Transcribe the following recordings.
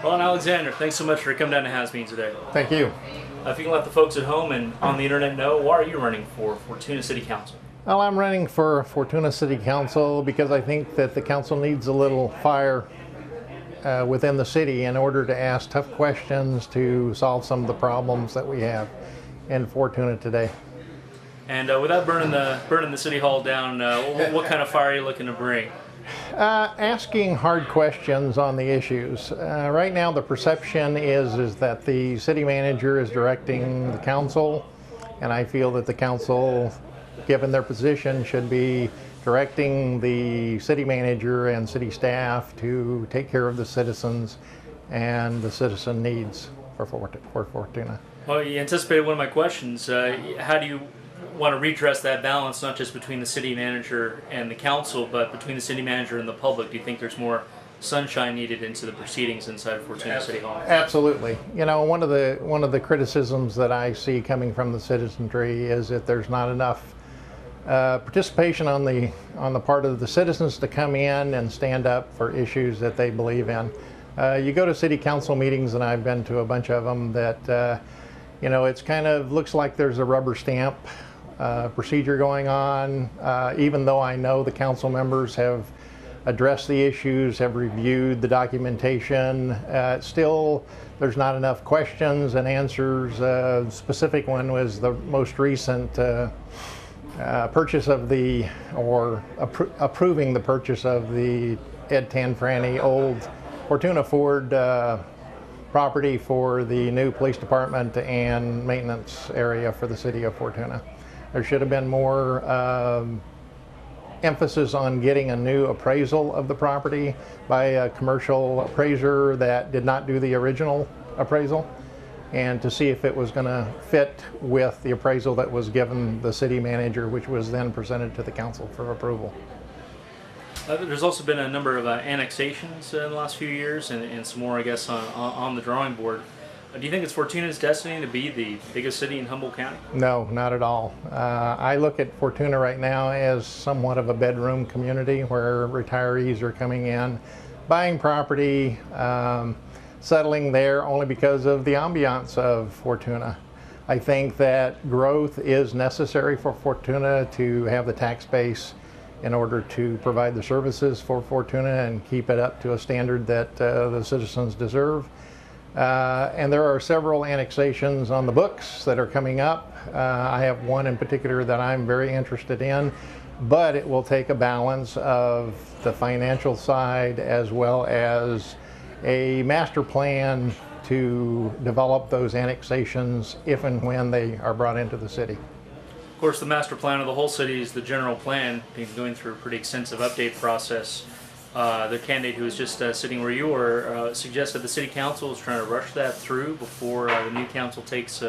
Well, and Alexander, thanks so much for coming down to Has-Been today. Thank you. If you can let the folks at home and on the internet know, why are you running for Fortuna City Council? Well, I'm running for Fortuna City Council because I think that the council needs a little fire within the city in order to ask tough questions to solve some of the problems that we have in Fortuna today. And without burning the city hall down, what kind of fire are you looking to bring? Asking hard questions on the issues. Right now the perception is that the city manager is directing the council, and I feel that the council, given their position, should be directing the city manager and city staff to take care of the citizens and the citizen needs for Fortuna. Well, you anticipated one of my questions. How do you want to redress that balance, not just between the city manager and the council, but between the city manager and the public? Do you think there's more sunshine needed into the proceedings inside Fortuna City Hall? Absolutely. You know, one of the criticisms that I see coming from the citizenry is that there's not enough participation on the part of the citizens to come in and stand up for issues that they believe in. You go to city council meetings, and I've been to a bunch of them, that you know, it's kind of looks like there's a rubber stamp procedure going on. Even though I know the council members have addressed the issues, have reviewed the documentation, still there's not enough questions and answers. Specific one was the most recent purchase of approving the purchase of the Ed Tanfrani old Fortuna Ford property for the new police department and maintenance area for the city of Fortuna. There should have been more emphasis on getting a new appraisal of the property by a commercial appraiser that did not do the original appraisal, and to see if it was going to fit with the appraisal that was given the city manager, which was then presented to the council for approval. There's also been a number of annexations in the last few years, and some more, I guess, on the drawing board. Do you think it's Fortuna's destiny to be the biggest city in Humboldt County? No, not at all. I look at Fortuna right now as somewhat of a bedroom community where retirees are coming in, buying property, settling there only because of the ambiance of Fortuna. I think that growth is necessary for Fortuna to have the tax base in order to provide the services for Fortuna and keep it up to a standard that the citizens deserve. And there are several annexations on the books that are coming up. I have one in particular that I'm very interested in, but it will take a balance of the financial side as well as a master plan to develop those annexations if and when they are brought into the city. Of course, the master plan of the whole city is the general plan, being going through a pretty extensive update process. The candidate who was just sitting where you were suggested the city council is trying to rush that through before the new council takes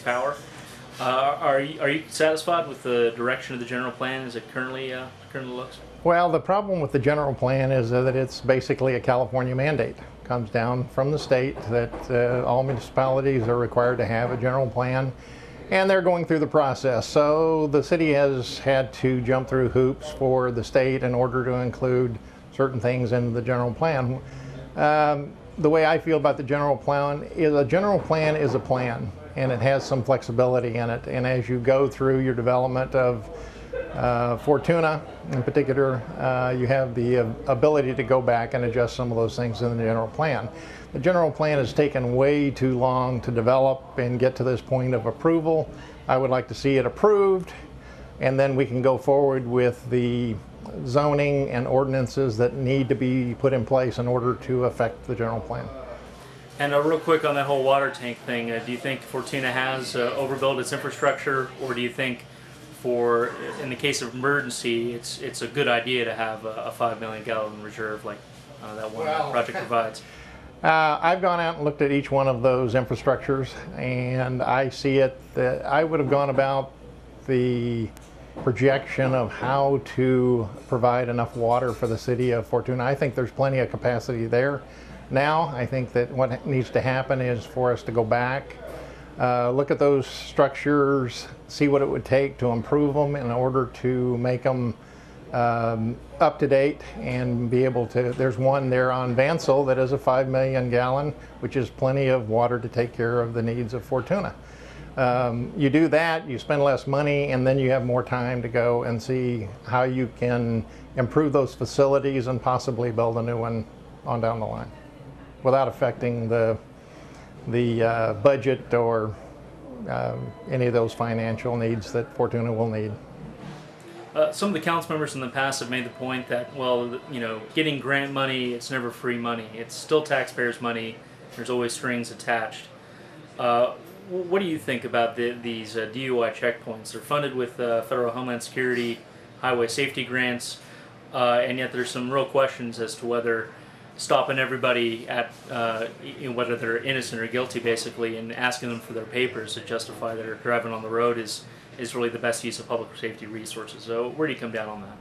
power. Are you satisfied with the direction of the general plan as it currently looks? Well, the problem with the general plan is that it's basically a California mandate. It comes down from the state that all municipalities are required to have a general plan, and they're going through the process. So the city has had to jump through hoops for the state in order to include certain things in the general plan. The way I feel about the general plan is a plan, and it has some flexibility in it. And as you go through your development of Fortuna in particular, you have the ability to go back and adjust some of those things in the general plan. The general plan has taken way too long to develop and get to this point of approval. I would like to see it approved, and then we can go forward with the zoning and ordinances that need to be put in place in order to affect the general plan. And real quick on that whole water tank thing, do you think Fortuna has overbuilt its infrastructure, or do you think in the case of emergency, it's a good idea to have a 5 million gallon reserve like that one project provides? I've gone out and looked at each one of those infrastructures, and I see it that I would have gone about the projection of how to provide enough water for the city of Fortuna. I think there's plenty of capacity there. Now, I think that what needs to happen is for us to go back, look at those structures, see what it would take to improve them in order to make them up to date and be able to, there's one there on Vansel that is a 5 million gallon, which is plenty of water to take care of the needs of Fortuna. You do that, you spend less money, and then you have more time to go and see how you can improve those facilities and possibly build a new one on down the line without affecting the budget or any of those financial needs that Fortuna will need. Some of the council members in the past have made the point that, well, you know, getting grant money, it's never free money. It's still taxpayers' money. There's always strings attached. What do you think about these DUI checkpoints? They're funded with federal Homeland Security, highway safety grants, and yet there's some real questions as to whether stopping everybody at whether they're innocent or guilty, basically, and asking them for their papers to justify their driving on the road is really the best use of public safety resources. So where do you come down on that?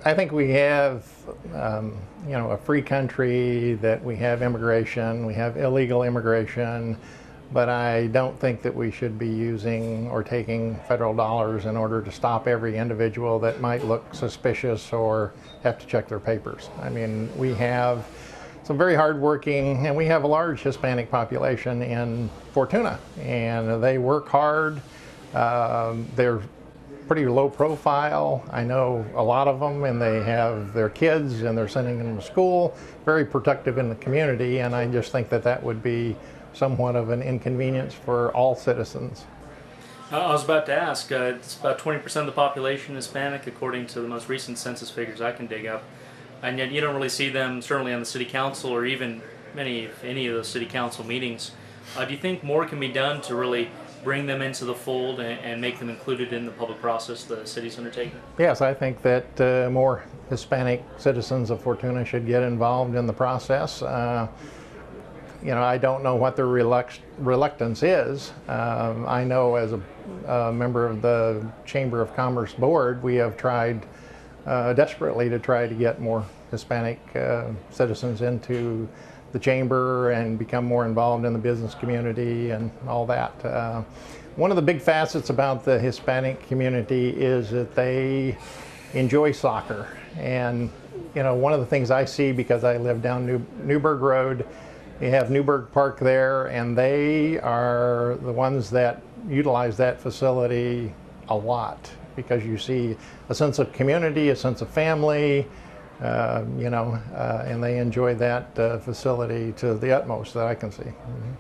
I think we have, you know, a free country, that we have immigration, we have illegal immigration, but I don't think that we should be using or taking federal dollars in order to stop every individual that might look suspicious or have to check their papers. I mean, we have some very hardworking, and we have a large Hispanic population in Fortuna, and they work hard. They're pretty low profile. I know a lot of them, and they have their kids and they're sending them to school, very productive in the community, and I just think that that would be somewhat of an inconvenience for all citizens. I was about to ask, it's about 20% of the population Hispanic, according to the most recent census figures I can dig up, and yet you don't really see them, certainly on the city council or even any of those city council meetings. Do you think more can be done to really bring them into the fold and make them included in the public process the city's undertaking? Yes, I think that more Hispanic citizens of Fortuna should get involved in the process. You know, I don't know what their reluctance is. I know as a member of the Chamber of Commerce board, we have tried desperately to try to get more Hispanic citizens into the chamber and become more involved in the business community and all that. One of the big facets about the Hispanic community is that they enjoy soccer. And you know, one of the things I see, because I live down Newburgh Road, you have Newburgh Park there, and they are the ones that utilize that facility a lot, because you see a sense of community, a sense of family, you know, and they enjoy that facility to the utmost that I can see. Mm-hmm.